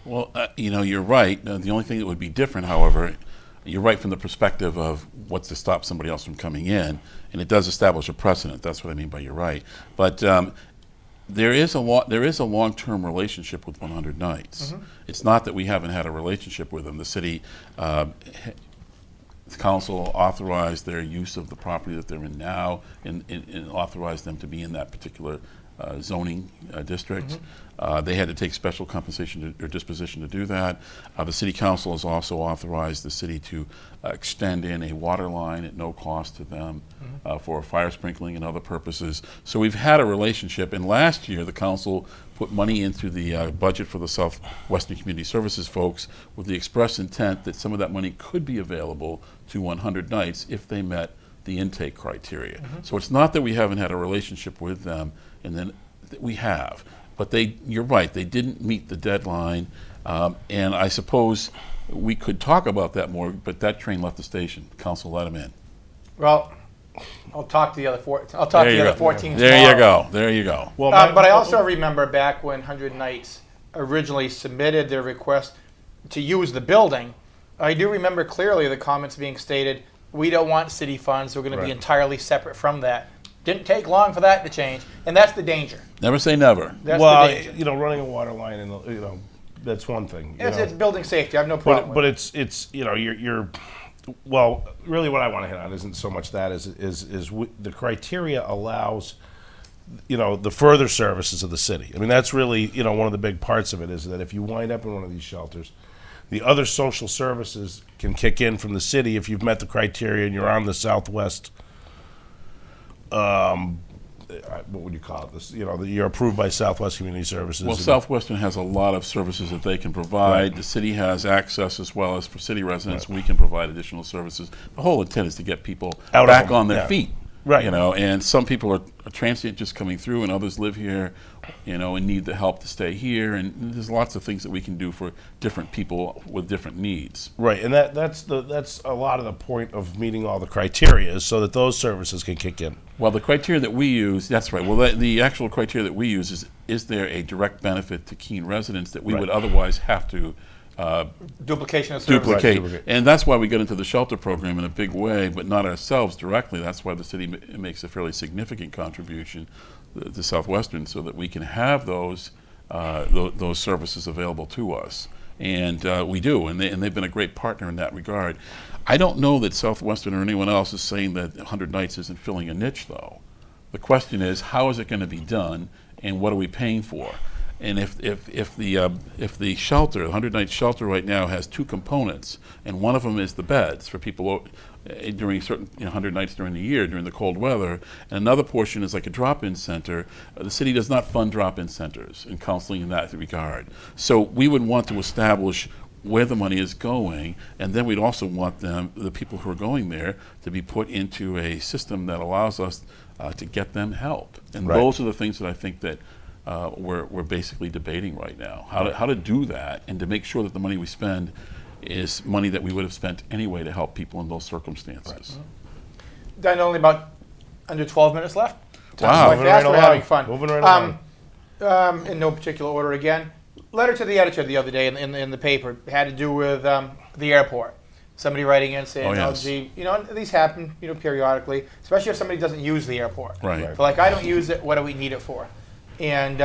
Well, you're right. The only thing that would be different, however, you're right from the perspective of what's to stop somebody else from coming in, and it does establish a precedent. That's what I mean by you're right. But there is a long-term relationship with 100 Nights. Mm-hmm. It's not that we haven't had a relationship with them. The city council authorized their use of the property that they're in now, and authorized them to be in that particular zoning district. Mm-hmm. They had to take special compensation or disposition to do that. The city council has also authorized the city to extend in a water line at no cost to them for fire sprinkling and other purposes. So we've had a relationship, and last year the council put money into the budget for the Southwestern Community Services folks with the express intent that some of that money could be available to 100 Nights if they met the intake criteria. Mm-hmm. So it's not that we haven't had a relationship with them, and then we have. But you're right, they didn't meet the deadline, and I suppose we could talk about that more, but that train left the station. Council let them in. Well, I'll talk to the other 14 tomorrow. There you go. Well, but I also remember back when 100 Nights originally submitted their request to use the building, I do remember clearly the comments being stated, we don't want city funds, we're going to be entirely separate from that. Didn't take long for that to change, and that's the danger. Never say never. That's the danger. Running a water line and that's one thing. It's building safety. I have no problem. But it's you're well, really what I want to hit on isn't so much that is the criteria allows the further services of the city. I mean, that's really one of the big parts of it is that if you wind up in one of these shelters, the other social services can kick in from the city if you've met the criteria and you're on the Southwest. What would you call it? This, you're approved by Southwest Community Services. Well, Southwestern has a lot of services that they can provide. Right. The city has access as well as for city residents. Right. We can provide additional services. The whole intent is to get people back on their feet. Right. And some people are transient just coming through, and others live here, and need the help to stay here. And there's lots of things that we can do for different people with different needs. Right, and that's a lot of the point of meeting all the criteria is so that those services can kick in. Well, the criteria that we use, that's right. Well, the actual criteria that we use is there a direct benefit to Keene residents that we would otherwise have to duplication of service. Duplicate. And that's why we get into the shelter program in a big way, but not ourselves directly. That's why the city makes a fairly significant contribution to Southwestern so that we can have those services available to us. And we do, and they've been a great partner in that regard. I don't know that Southwestern or anyone else is saying that 100 Nights isn't filling a niche, though. The question is, how is it going to be done, and what are we paying for? And if the shelter, the 100 Nights shelter right now has two components, and one of them is the beds for people during certain 100 nights during the year, during the cold weather, and another portion is like a drop-in center. The city does not fund drop-in centers and counseling in that regard. So we would want to establish where the money is going, and then we'd also want the people who are going there, to be put into a system that allows us to get them help. And those are the things that I think that we're basically debating right now, how to do that, and to make sure that the money we spend is money that we would have spent anyway to help people in those circumstances. I know only about under 12 minutes left. Wow. Moving right along. Having fun. Moving right along. In no particular order again. Letter to the editor the other day in the paper had to do with the airport. Somebody writing in saying, "Oh, gee, these happen, periodically, especially if somebody doesn't use the airport. Right. They're like, I don't use it. What do we need it for?" And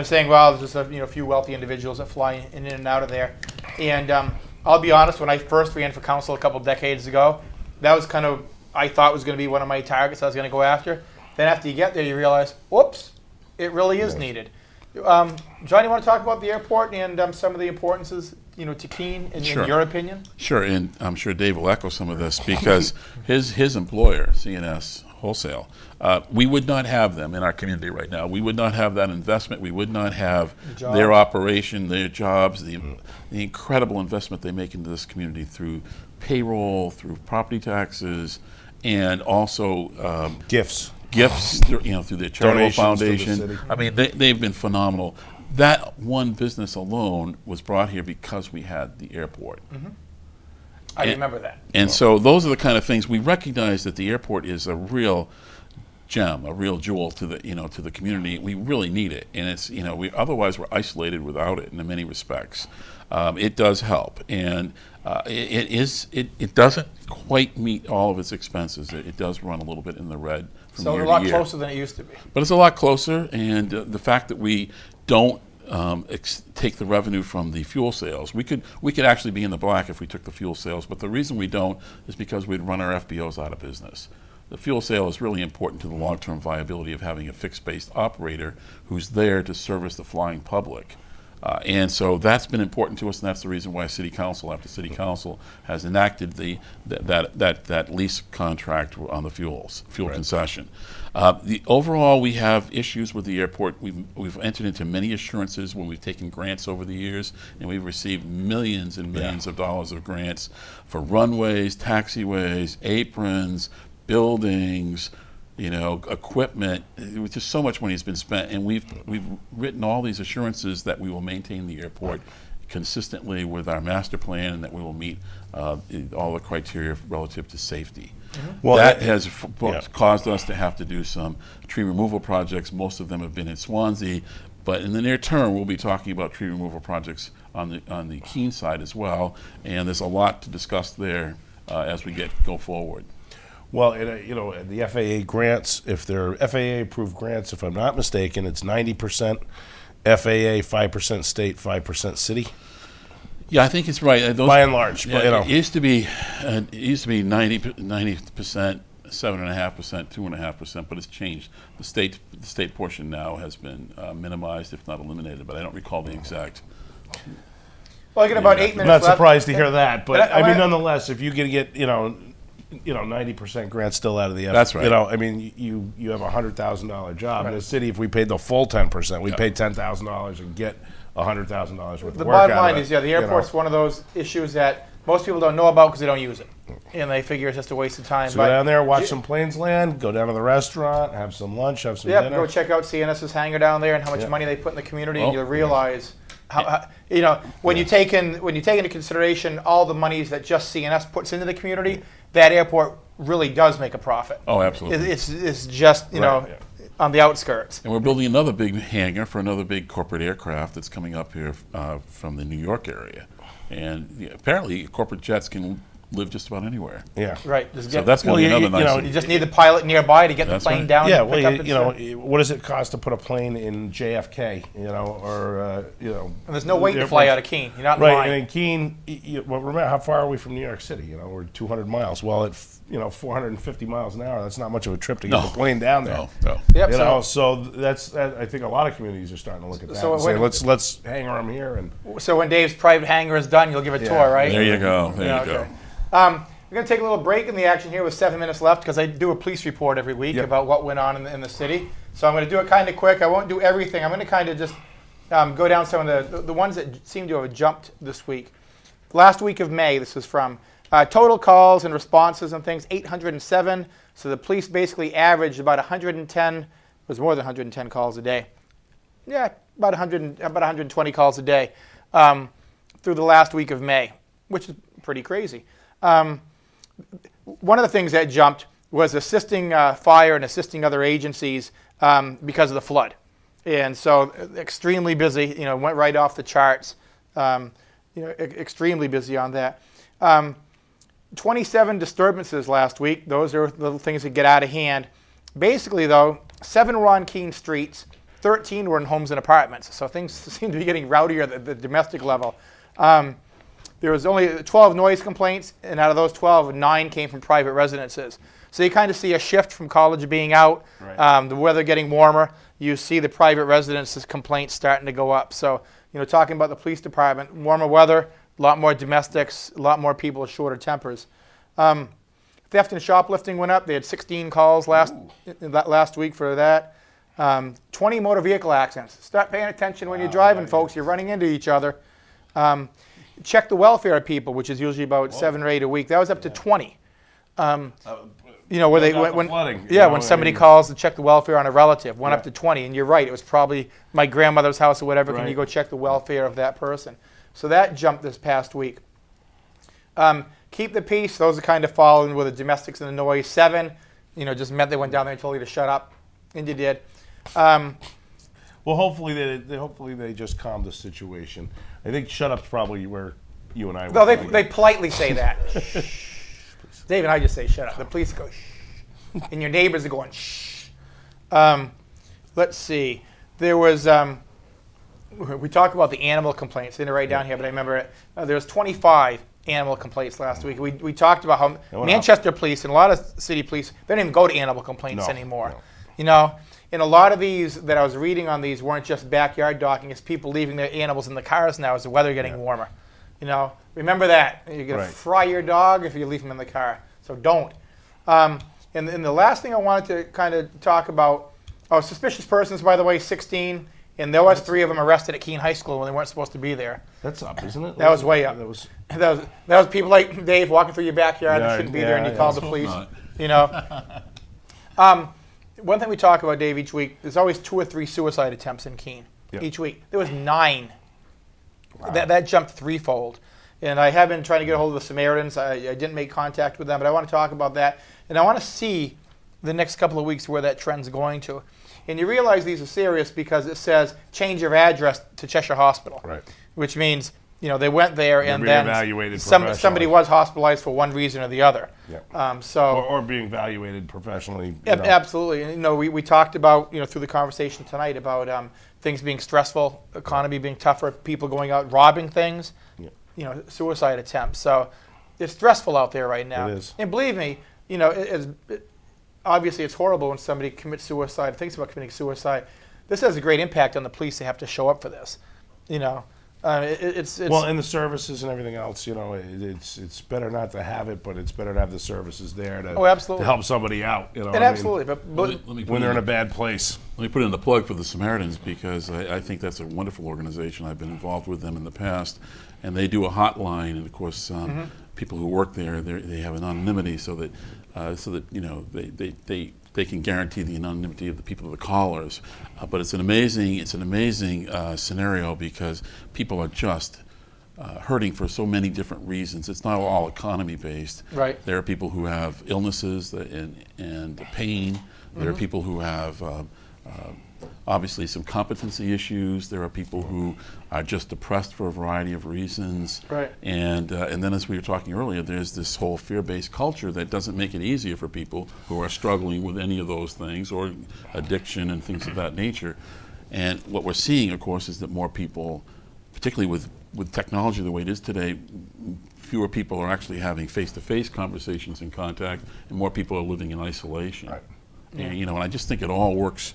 saying, "Well, there's just a few wealthy individuals that fly in and out of there." And I'll be honest, when I first ran for council a couple decades ago, that was kind of I thought was going to be one of my targets I was going to go after. Then after you get there, you realize, whoops, it really is needed. John, you want to talk about the airport and some of the importances, to Keene in your opinion? Sure, and I'm sure Dave will echo some of this because his employer, CNS Wholesale, we would not have them in our community right now. We would not have that investment. We would not have their operation, their jobs, the incredible investment they make into this community through payroll, through property taxes, and also gifts through their charitable foundation. I mean, they've been phenomenal. That one business alone was brought here because we had the airport. Mm-hmm. I remember that. And so those are the kind of things we recognize, that the airport is a real gem, a real jewel to the community. We really need it, and it's otherwise we're isolated without it in many respects. It does help, and it doesn't quite meet all of its expenses. It does run a little bit in the red from year to year. So a lot closer than it used to be. But it's a lot closer, and the fact that we don't take the revenue from the fuel sales. We could actually be in the black if we took the fuel sales, but the reason we don't is because we'd run our FBOs out of business. The fuel sale is really important to the long-term viability of having a fixed-based operator who's there to service the flying public. And so that's been important to us, and that's the reason why City Council after City Council has enacted that lease contract on the fuel concession. Overall, we have issues with the airport. We've entered into many assurances when we've taken grants over the years, and we've received millions and millions of dollars of grants for runways, taxiways, aprons, buildings, equipment. It was just so much money has been spent, and we've written all these assurances that we will maintain the airport consistently with our master plan, and that we will meet all the criteria relative to safety. Mm-hmm. Well, that has caused us to have to do some tree removal projects. Most of them have been in Swansea, but in the near term, we'll be talking about tree removal projects on the Keene side as well, and there's a lot to discuss there as we go forward. Well, the FAA grants, if they're FAA-approved grants, if I'm not mistaken, it's 90% FAA 5% state, 5% city. Yeah, I think it's right. By and large, yeah, but, it used to be 90%, 7.5%, 2.5%, but it's changed. The state portion now has been minimized, if not eliminated, but I don't recall the exact. Well, I got about 8 I'm minutes not left. surprised to hear that, but I mean, I- nonetheless, if you can get 90% grant still out of the That's right. I mean, you have a $100,000 job in the city. If we paid the full 10%, we paid $10,000 and get $100,000 worth of The work bottom out line of it, is, the airport's one of those issues that most people don't know about because they don't use it, and they figure it's just a waste of time. So go down there, watch some planes land, go down to the restaurant, have some lunch, have some Yeah, dinner. go check out CNS's hangar down there and how much money they put in the community, and Oh, you'll realize how when you take into consideration all the monies that just CNS puts into the community, that airport really does make a profit. Oh, absolutely. It's just on the outskirts. And we're building another big hangar for another big corporate aircraft that's coming up here from the New York area. And apparently corporate jets can live just about anywhere. Yeah. Right. So that's going to be another nice. You just need the pilot nearby to get the That's plane right. down. Yeah, and pick up well, and stuff. what does it cost to put a plane in JFK, or And there's no wait to fly out of Keene. You're not in Right, line. and in Keene, well, remember how far are we from New York City? We're 200 miles. Well, at 450 miles an hour, that's not much of a trip to get the plane down there. No. Yep, So that's I think a lot of communities are starting to look at that So and say, when- let's hang them here and So when Dave's private hangar is done, you'll give a tour, right? There you go. There Yeah, you go. okay. We're going to take a little break in the action here with 7 minutes left because I do a police report every week Yep. about what went on in the city. So I'm going to do it kind of quick. I won't do everything. I'm going to kind of just go down some of the ones that seem to have jumped this week. Last week of May, this is from total calls and responses and things, 807. So the police basically averaged about 110. It was more than 110 calls a day. Yeah, about 120 calls a day through the last week of May, which is pretty crazy. One of the things that jumped was assisting fire and assisting other agencies because of the flood. And so extremely busy, went right off the charts, extremely busy on that. 27 disturbances last week. Those are the things that get out of hand. Basically, though, 7 were on Keene streets, 13 were in homes and apartments. So things seem to be getting rowdier at the domestic level. There was only 12 noise complaints, and out of those 12, 9 came from private residences. So you kind of see a shift from college being out, the weather getting warmer. You see the private residences complaints starting to go up. So, talking about the police department, warmer weather, a lot more domestics, a lot more people with shorter tempers. Theft and shoplifting went up. They had 16 calls last week for that. 20 motor vehicle accidents. Start paying attention when you're driving, folks. You're running into each other. Check the welfare of people, which is usually about 7 or 8 a week. That was up to 20. Where they when somebody calls to check the welfare on a relative, went up to 20. And you're right, it was probably my grandmother's house or whatever. Can you go check the welfare of that person? So that jumped this past week. Keep the peace. Those are kind of following with the domestics and the noise. 7, just meant they went down there and told you to shut up, and you did. well, hopefully they just calmed the situation. I think shut up's probably where you and I. No, they politely say that. Dave and I just say shut up. The police go shh, and your neighbors are going shh. Let's see. There was we talked about the animal complaints. I didn't write down here, but I remember there was 25 animal complaints last week. We talked about how Manchester police and a lot of city police, they don't even go to animal complaints anymore. And a lot of these that I was reading on these weren't just backyard docking. It's people leaving their animals in the cars now as the weather getting warmer. Remember that. You're going to fry your dog if you leave him in the car. So don't. And the last thing I wanted to kind of talk about, suspicious persons, by the way, 16. And there was 3 of them arrested at Keene High School when they weren't supposed to be there. That's up, isn't it? That was way up. That was people like Dave walking through your backyard that shouldn't be there, and you called the police. One thing we talk about, Dave, each week, there's always 2 or 3 suicide attempts in Keene each week. There was 9. Wow. That jumped threefold. And I have been trying to get a hold of the Samaritans. I didn't make contact with them, but I want to talk about that. And I want to see the next couple of weeks where that trend's going to. And you realize these are serious because it says change your address to Cheshire Hospital, which means you know, they went there and then reevaluated somebody professionally. was hospitalized for one reason or the other. Yeah. So Or being evaluated professionally. absolutely, and you know, we talked about, you know, through the conversation tonight about things being stressful, economy being tougher, people going out robbing things, Yeah. you know, suicide attempts. So it's stressful out there right now. It is. And believe me, you know, obviously it's horrible when somebody commits suicide, thinks about committing suicide. This has a great impact on the police. They have to show up for this, you know. It's Well, and the services and everything else, you know, it's better not to have it, but it's better to have the services there to, absolutely. to help somebody out. You know, and absolutely, but Let me put when they're in a in bad place. Let me put in the plug for the Samaritans, because I think that's a wonderful organization. I've been involved with them in the past, and they do a hotline, and of course, people who work there, they have anonymity so that you know they can guarantee the anonymity of the people, the callers. But it's an amazing scenario, because people are just hurting for so many different reasons. It's not all economy based. Right. There are people who have illnesses and pain. There are people who have obviously some competency issues. There are people who are just depressed for a variety of reasons. Right. And then, as we were talking earlier, there's this whole fear-based culture that doesn't make it easier for people who are struggling with any of those things, or addiction and things of that nature. And what we're seeing, of course, is that more people, particularly with technology the way it is today, fewer people are actually having face-to-face conversations and contact, and more people are living in isolation. Right. And, you know, and I just think it all works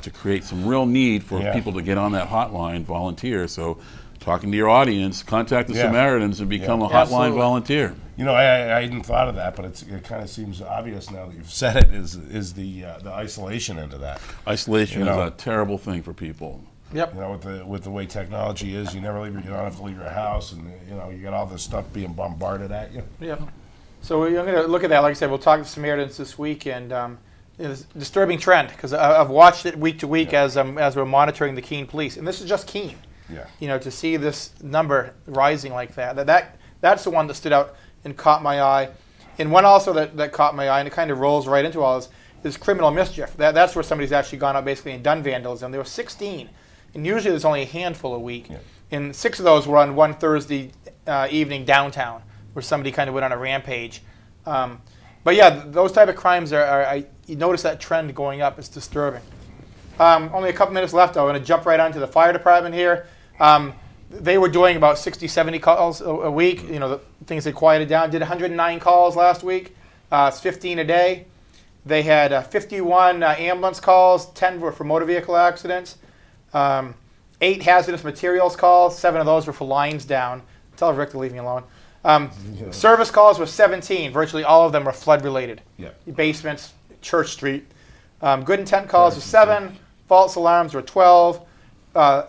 to create some real need for people to get on that hotline, volunteer. So, talking to your audience, contact the Samaritans and become a hotline Absolutely. volunteer. You know, I hadn't thought of that, but it kind of seems obvious now that you've said it. Is the isolation into that? Isolation You know. is a terrible thing for people. Yep. You know, with the way technology is, you don't have to leave your house, and you know, you got all this stuff being bombarded at you. Yep. So I'm going to look at that. Like I said, we'll talk to Samaritans this week, and it's a disturbing trend, because I've watched it week to week as we're monitoring the Keene police, and this is just Keene. Yeah. You know, to see this number rising like that's the one that stood out and caught my eye. And one also that caught my eye, and it kind of rolls right into all this, is criminal mischief. That's where somebody's actually gone out basically and done vandalism. There were 16, and usually there's only a handful a week. Yeah. And 6 of those were on one Thursday evening downtown, where somebody kind of went on a rampage. But yeah, those type of crimes you notice that trend going up. It's disturbing. Only a couple minutes left, though. I'm going to jump right onto the fire department here. They were doing about 60, 70 calls a week. You know, the things had quieted down. Did 109 calls last week. It's 15 a day. They had 51 ambulance calls. 10 were for motor vehicle accidents. 8 hazardous materials calls. 7 of those were for lines down. Tell Rick to leave me alone. Service calls were 17. Virtually all of them were flood related. Yeah. Basements, Church Street. Good intent calls were 7. False alarms were 12.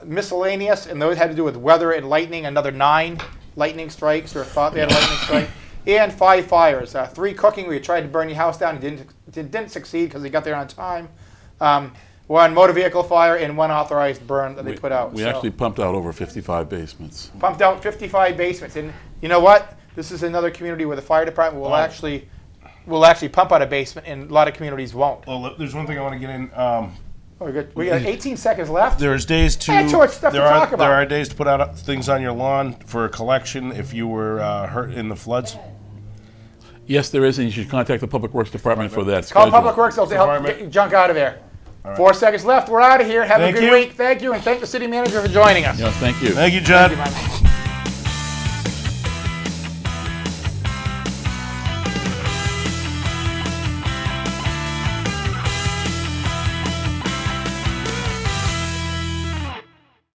Miscellaneous, and those had to do with weather and lightning, another 9 lightning strikes, or thought they had a lightning strike. And 5 fires. 3 cooking, where you tried to burn your house down and didn't succeed because they got there on time. 1 motor vehicle fire, and 1 authorized burn that they put out. We actually pumped out over 55 basements. Pumped out 55 basements. And you know what? This is another community where the fire department will actually pump out a basement, and a lot of communities won't. Well, there's one thing I want to get in. We got 18 seconds left. There's days to. I had too much stuff to talk about. There are days to put out things on your lawn for a collection if you were hurt in the floods. Yes, there is, and you should contact the Public Works Department for that. Call schedule. Public Works. They'll help get your junk out of there. Right. 4 seconds left. We're out of here. Have Thank a good you. week. Thank you, and thank the city manager for joining us. Yeah, thank you. Thank you, John. Thank you, man.